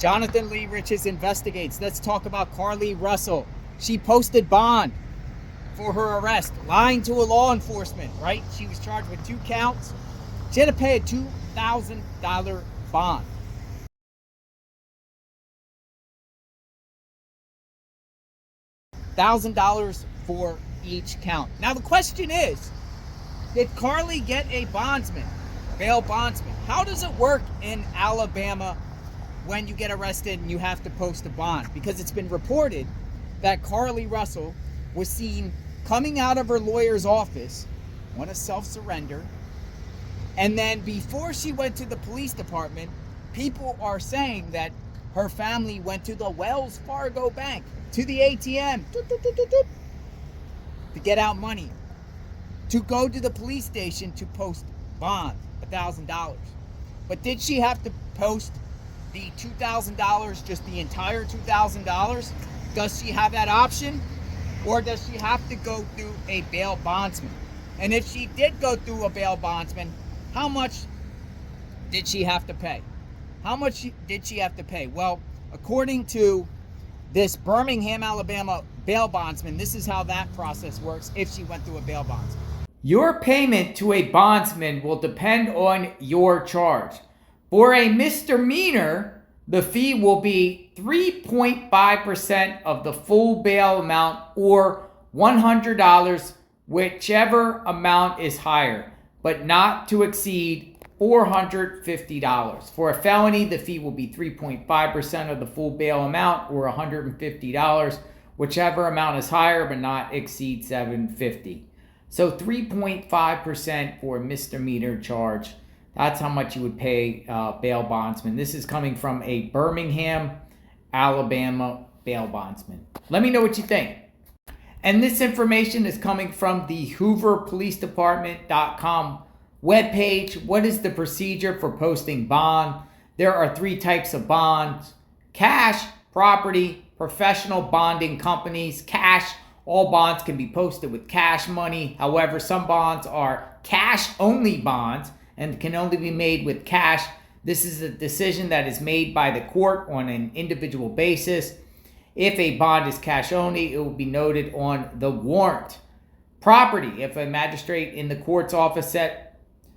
Jonathan Lee Riches investigates. Let's talk about Carlee Russell. She posted bond for her arrest, lying to a law enforcement, right? She was charged with 2 counts. She had to pay a $2,000 bond. $1,000 for each count. Now the question is, did Carlee get a bondsman, bail bondsman? How does it work in Alabama when you get arrested and you have to post a bond? Because it's been reported that Carlee Russell was seen coming out of her lawyer's office on a self-surrender, and then before she went to the police department, people are saying that her family went to the Wells Fargo bank, to the ATM, to get out money, to go to the police station to post bond, $1,000. But did she have to post the $2,000, just the entire $2,000? Does she have that option? Or does she have to go through a bail bondsman? And if she did go through a bail bondsman, how much did she have to pay? How much did she have to pay? Well, according to this Birmingham, Alabama bail bondsman, this is how that process works if she went through a bail bondsman. Your payment to a bondsman will depend on your charge. For a misdemeanor, the fee will be 3.5% of the full bail amount, or $100, whichever amount is higher, but not to exceed $450. For a felony, the fee will be 3.5% of the full bail amount, or $150, whichever amount is higher but not exceed $750. So 3.5% for a misdemeanor charge. That's how much you would pay bail bondsman. This is coming from a Birmingham, Alabama bail bondsman. Let me know what you think. And this information is coming from the hooverpolicedepartment.com webpage. What is the procedure for posting bond? There are 3 types of bonds: cash, property, professional bonding companies. Cash, all bonds can be posted with cash money. However, some bonds are cash-only bonds and can only be made with cash. This is a decision that is made by the court on an individual basis. If a bond is cash only, it will be noted on the warrant. Property, if a magistrate in the court's office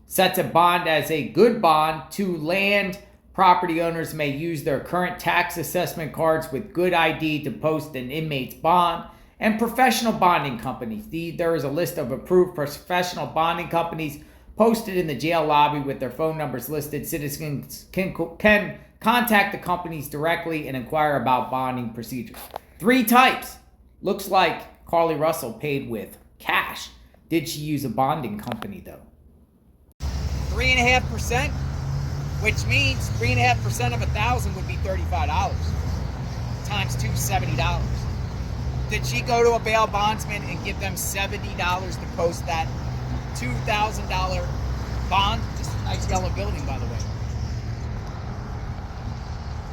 sets a bond as a good bond to land, property owners may use their current tax assessment cards with good ID to post an inmate's bond. And professional bonding companies. There is a list of approved professional bonding companies posted in the jail lobby with their phone numbers listed. Citizens can contact the companies directly and inquire about bonding procedures. 3 types. Looks like Carlee Russell paid with cash. Did she use a bonding company though? 3.5%, which means 3.5% of $1,000 would be $35 times $270. Did she go to a bail bondsman and give them $70 to post that $2,000 bond? Just a nice yellow building, by the way.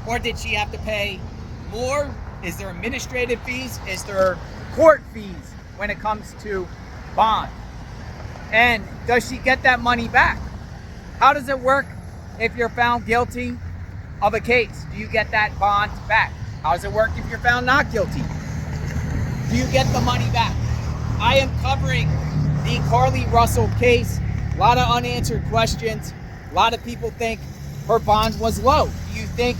Or did she have to pay more? Is there administrative fees? Is there court fees when it comes to bond? And does she get that money back? How does it work if you're found guilty of a case? Do you get that bond back? How does it work if you're found not guilty? Do you get the money back? I am covering the Carlee Russell case. A lot of unanswered questions. A lot of people think her bond was low. Do you think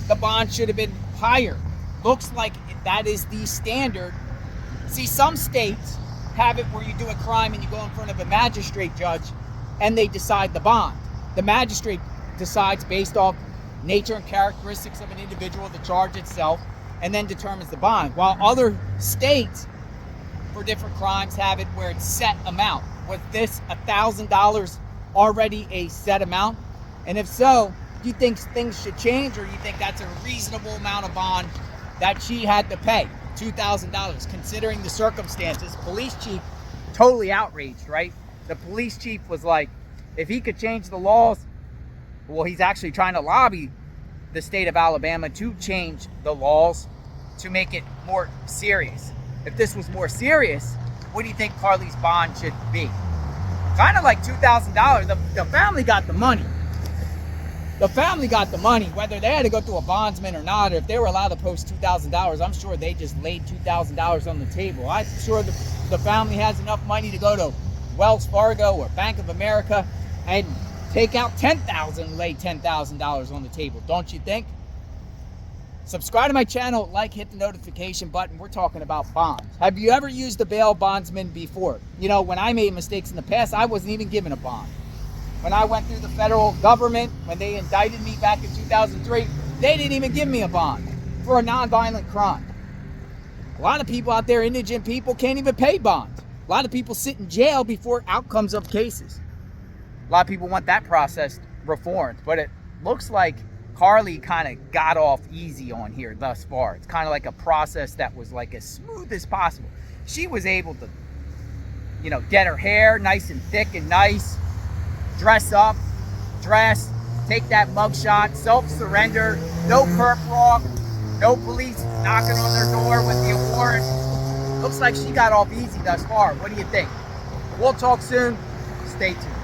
the bond should have been higher? Looks like that is the standard. See, some states have it where you do a crime and you go in front of a magistrate judge and they decide the bond. The magistrate decides based off nature and characteristics of an individual, the charge itself, and then determines the bond. While other states for different crimes have it where it's set amount. Was this $1,000 already a set amount? And if so, do you think things should change, or do you think that's a reasonable amount of bond that she had to pay? $2,000, considering the circumstances. Police chief totally outraged, right? The police chief was like, if he could change the laws, well, he's actually trying to lobby the state of Alabama to change the laws to make it more serious. If this was more serious, what do you think Carlee's bond should be? Kind of like $2,000. The family got the money. The family got the money, whether they had to go through a bondsman or not, or if they were allowed to post $2,000, I'm sure they just laid $2,000 on the table. I'm sure the family has enough money to go to Wells Fargo or Bank of America and take out $10,000 and lay $10,000 on the table, don't you think? Subscribe to my channel, like, hit the notification button. We're talking about bonds. Have you ever used a bail bondsman before? You know, when I made mistakes in the past, I wasn't even given a bond. When I went through the federal government, when they indicted me back in 2003, they didn't even give me a bond for a nonviolent crime. A lot of people out there, indigent people, can't even pay bonds. A lot of people sit in jail before outcomes of cases. A lot of people want that process reformed, but it looks like Carlee kind of got off easy on here thus far. It's kind of like a process that was like as smooth as possible. She was able to, you know, get her hair nice and thick and nice, dress up, take that mugshot, self-surrender, no perp walk, no police knocking on their door with the award. Looks like she got off easy thus far. What do you think? We'll talk soon. Stay tuned.